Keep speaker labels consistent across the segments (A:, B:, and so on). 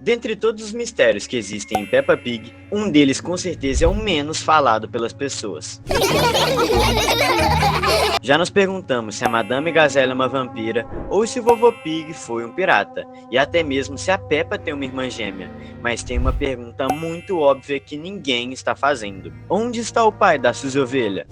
A: Dentre todos os mistérios que existem em Peppa Pig, um deles com certeza é o menos falado pelas pessoas. Já nos perguntamos se a Madame Gazelle é uma vampira ou se o Vovô Pig foi um pirata, e até mesmo se a Peppa tem uma irmã gêmea, mas tem uma pergunta muito óbvia que ninguém está fazendo. Onde está o pai da Suzy Ovelha?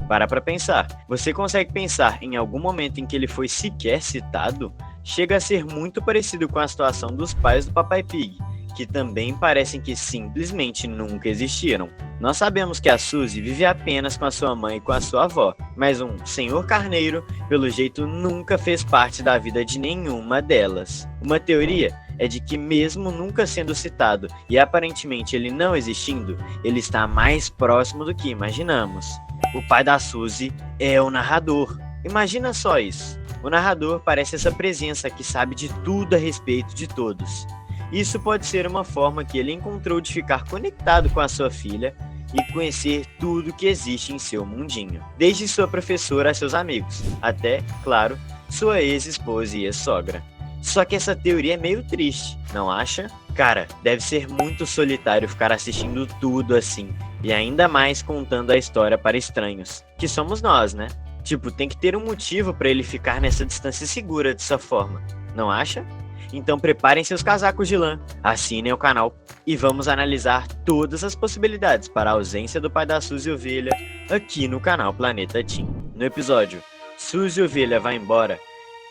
A: Para pra pensar. Você consegue pensar em algum momento em que ele foi sequer citado? Chega a ser muito parecido com a situação dos pais do Papai Pig, que também parecem que simplesmente nunca existiram. Nós sabemos que a Suzy vive apenas com a sua mãe e com a sua avó, mas um Senhor Carneiro, pelo jeito, nunca fez parte da vida de nenhuma delas. Uma teoria é de que mesmo nunca sendo citado e aparentemente ele não existindo, ele está mais próximo do que imaginamos. O pai da Suzy é o narrador. Imagina só isso. O narrador parece essa presença que sabe de tudo a respeito de todos. Isso pode ser uma forma que ele encontrou de ficar conectado com a sua filha e conhecer tudo que existe em seu mundinho. Desde sua professora a seus amigos, até, claro, sua ex-esposa e ex-sogra. Só que essa teoria é meio triste, não acha? Cara, deve ser muito solitário ficar assistindo tudo assim, e ainda mais contando a história para estranhos, que somos nós, né? Tipo, tem que ter um motivo para ele ficar nessa distância segura dessa forma, não acha? Então preparem seus casacos de lã, assinem o canal e vamos analisar todas as possibilidades para a ausência do pai da Suzy Ovelha aqui no canal Planeta Teen. No episódio Suzy Ovelha vai embora,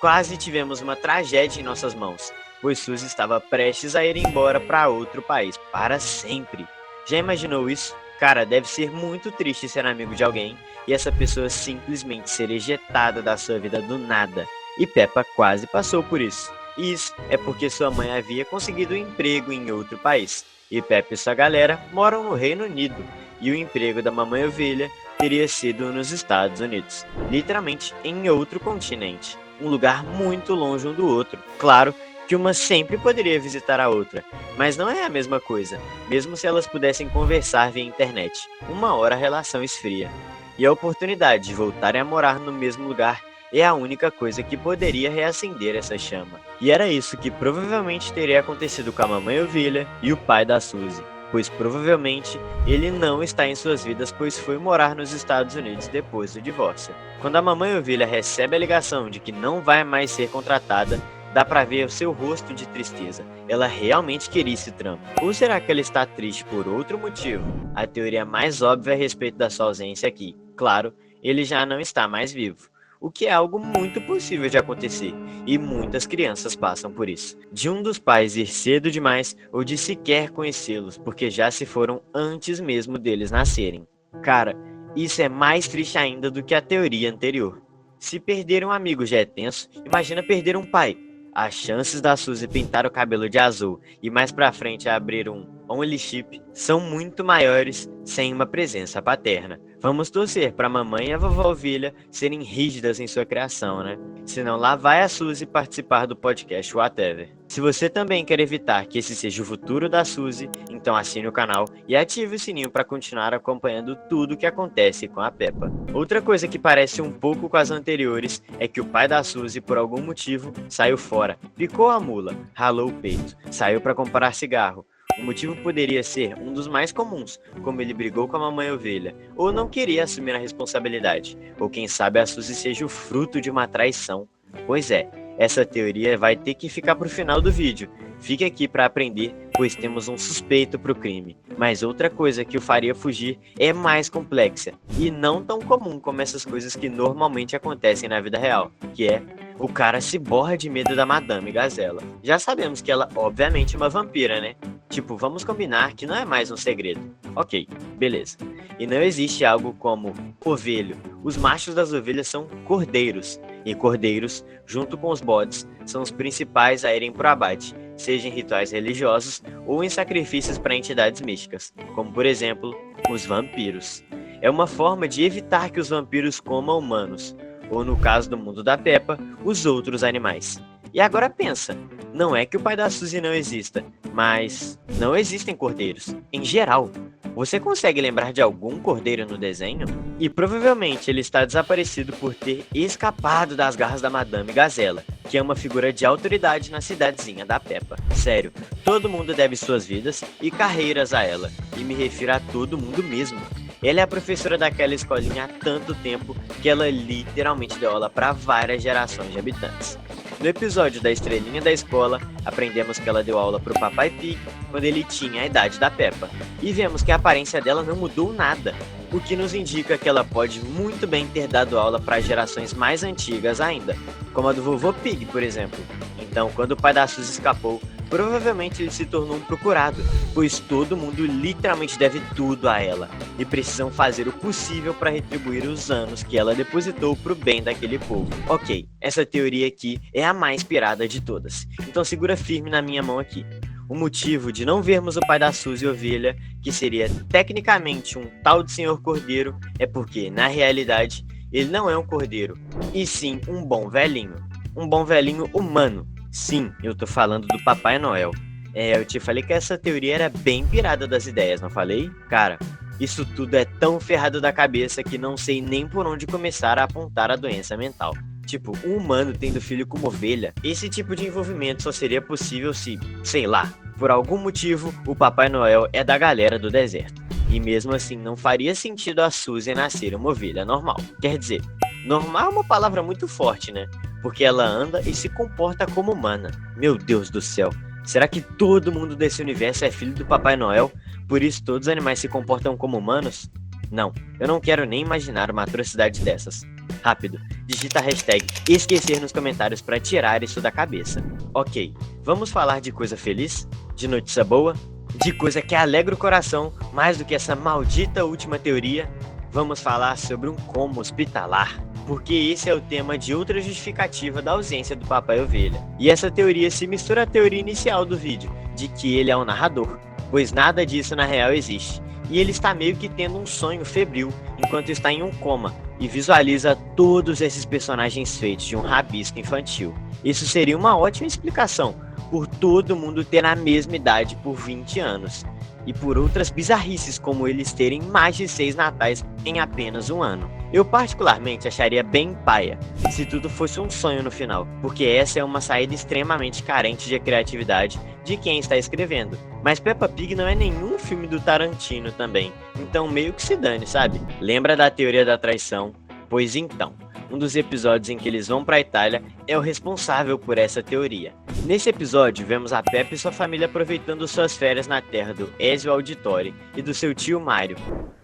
A: quase tivemos uma tragédia em nossas mãos, pois Suzy estava prestes a ir embora para outro país, para sempre. Já imaginou isso? Cara, deve ser muito triste ser amigo de alguém e essa pessoa simplesmente ser ejetada da sua vida do nada. E Peppa quase passou por isso. E isso é porque sua mãe havia conseguido um emprego em outro país. E Peppa e sua galera moram no Reino Unido. E o emprego da mamãe ovelha teria sido nos Estados Unidos. Literalmente em outro continente. Um lugar muito longe um do outro. Claro que uma sempre poderia visitar a outra, mas não é a mesma coisa, mesmo se elas pudessem conversar via internet. Uma hora a relação esfria. E a oportunidade de voltarem a morar no mesmo lugar é a única coisa que poderia reacender essa chama. E era isso que provavelmente teria acontecido com a mamãe ovelha e o pai da Suzy, pois provavelmente ele não está em suas vidas, pois foi morar nos Estados Unidos depois do divórcio. Quando a mamãe ovelha recebe a ligação de que não vai mais ser contratada, dá pra ver o seu rosto de tristeza. Ela realmente queria esse trampo. Ou será que ela está triste por outro motivo? A teoria mais óbvia a respeito da sua ausência aqui. Claro, ele já não está mais vivo. O que é algo muito possível de acontecer, e muitas crianças passam por isso. De um dos pais ir cedo demais, ou de sequer conhecê-los, porque já se foram antes mesmo deles nascerem. Cara, isso é mais triste ainda do que a teoria anterior. Se perder um amigo já é tenso, imagina perder um pai. As chances da Suzy pintar o cabelo de azul e mais pra frente abrir um Only Chip são muito maiores sem uma presença paterna. Vamos torcer para a mamãe e a vovó ovelha serem rígidas em sua criação, né? Senão lá vai a Suzy participar do podcast Whatever. Se você também quer evitar que esse seja o futuro da Suzy, então assine o canal e ative o sininho para continuar acompanhando tudo o que acontece com a Peppa. Outra coisa que parece um pouco com as anteriores é que o pai da Suzy, por algum motivo, saiu fora, picou a mula, ralou o peito, saiu para comprar cigarro. O motivo poderia ser um dos mais comuns, como ele brigou com a mamãe ovelha, ou não queria assumir a responsabilidade, ou quem sabe a Suzy seja o fruto de uma traição. Pois é, essa teoria vai ter que ficar pro final do vídeo. Fique aqui para aprender, pois temos um suspeito pro crime. Mas outra coisa que o faria fugir é mais complexa, e não tão comum como essas coisas que normalmente acontecem na vida real, que é o cara se borra de medo da Madame Gazelle. Já sabemos que ela obviamente é uma vampira, né? Tipo, vamos combinar que não é mais um segredo. Ok, beleza. E não existe algo como ovelho. Os machos das ovelhas são cordeiros. E cordeiros, junto com os bodes, são os principais a irem pro abate, seja em rituais religiosos ou em sacrifícios para entidades místicas, como por exemplo, os vampiros. É uma forma de evitar que os vampiros comam humanos, ou no caso do mundo da Peppa, os outros animais. E agora pensa, não é que o pai da Suzy não exista, mas não existem cordeiros, em geral. Você consegue lembrar de algum cordeiro no desenho? E provavelmente ele está desaparecido por ter escapado das garras da Madame Gazelle. que é uma figura de autoridade na cidadezinha da Peppa. Sério, todo mundo deve suas vidas e carreiras a ela, e me refiro a todo mundo mesmo. Ela é a professora daquela escolinha há tanto tempo que ela literalmente deu aula para várias gerações de habitantes. No episódio da estrelinha da escola, aprendemos que ela deu aula pro Papai Pig quando ele tinha a idade da Peppa, e vemos que a aparência dela não mudou nada, o que nos indica que ela pode muito bem ter dado aula para gerações mais antigas ainda, como a do vovô Pig, por exemplo. Então, quando o pai da Suzy escapou, provavelmente ele se tornou um procurado, pois todo mundo literalmente deve tudo a ela, e precisam fazer o possível para retribuir os anos que ela depositou pro bem daquele povo. Ok, essa teoria aqui é a mais pirada de todas, então segura firme na minha mão aqui. O motivo de não vermos o pai da Suzy Ovelha, que seria tecnicamente um tal de Senhor Cordeiro, é porque, na realidade, ele não é um cordeiro, e sim um bom velhinho. Um bom velhinho humano. Sim, eu tô falando do Papai Noel. Eu te falei que essa teoria era bem pirada das ideias, não falei? Cara, isso tudo é tão ferrado da cabeça que não sei nem por onde começar a apontar a doença mental. Tipo, um humano tendo filho como ovelha, esse tipo de envolvimento só seria possível se, sei lá, por algum motivo, o Papai Noel é da galera do deserto. E mesmo assim, não faria sentido a Suzy nascer uma ovelha normal. Quer dizer, normal é uma palavra muito forte, né? Porque ela anda e se comporta como humana. Meu Deus do céu, será que todo mundo desse universo é filho do Papai Noel? Por isso todos os animais se comportam como humanos? Não, eu não quero nem imaginar uma atrocidade dessas. Rápido, digita a hashtag esquecer nos comentários para tirar isso da cabeça. Ok, vamos falar de coisa feliz? De notícia boa? De coisa que alegra o coração mais do que essa maldita última teoria? Vamos falar sobre um coma hospitalar, porque esse é o tema de outra justificativa da ausência do Papai Ovelha. E essa teoria se mistura à teoria inicial do vídeo, de que ele é um narrador, pois nada disso na real existe. E ele está meio que tendo um sonho febril enquanto está em um coma e visualiza todos esses personagens feitos de um rabisco infantil. Isso seria uma ótima explicação, por todo mundo ter a mesma idade por 20 anos. E por outras bizarrices como eles terem mais de 6 natais em apenas um ano. Eu particularmente acharia bem paia se tudo fosse um sonho no final, porque essa é uma saída extremamente carente de criatividade de quem está escrevendo. Mas Peppa Pig não é nenhum filme do Tarantino também, então meio que se dane, sabe? Lembra da teoria da traição? Pois então, um dos episódios em que eles vão para a Itália é o responsável por essa teoria. Nesse episódio, vemos a Peppa e sua família aproveitando suas férias na terra do Ezio Auditore e do seu tio Mario.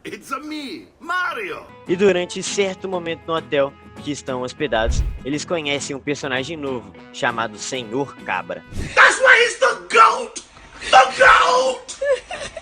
B: It's a me, Mario!
A: E durante certo momento no hotel que estão hospedados, eles conhecem um personagem novo, chamado Senhor Cabra.
B: That's why he's the GOAT! The GOAT!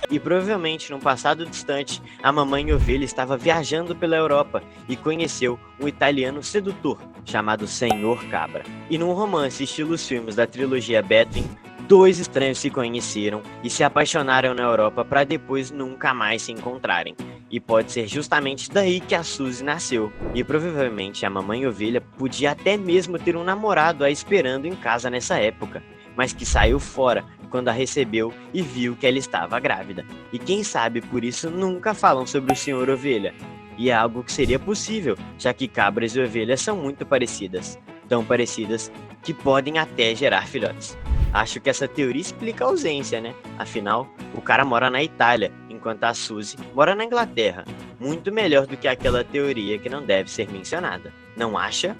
A: E provavelmente, num passado distante, a mamãe ovelha estava viajando pela Europa e conheceu um italiano sedutor, chamado Senhor Cabra. E num romance estilo os filmes da trilogia Batman, dois estranhos se conheceram e se apaixonaram na Europa para depois nunca mais se encontrarem. E pode ser justamente daí que a Suzy nasceu. E provavelmente a mamãe ovelha podia até mesmo ter um namorado a esperando em casa nessa época, mas que saiu fora quando a recebeu e viu que ela estava grávida. E quem sabe por isso nunca falam sobre o Senhor Ovelha. E é algo que seria possível, já que cabras e ovelhas são muito parecidas. Tão parecidas que podem até gerar filhotes. Acho que essa teoria explica a ausência, né? Afinal, o cara mora na Itália, enquanto a Suzy mora na Inglaterra. Muito melhor do que aquela teoria que não deve ser mencionada. Não acha?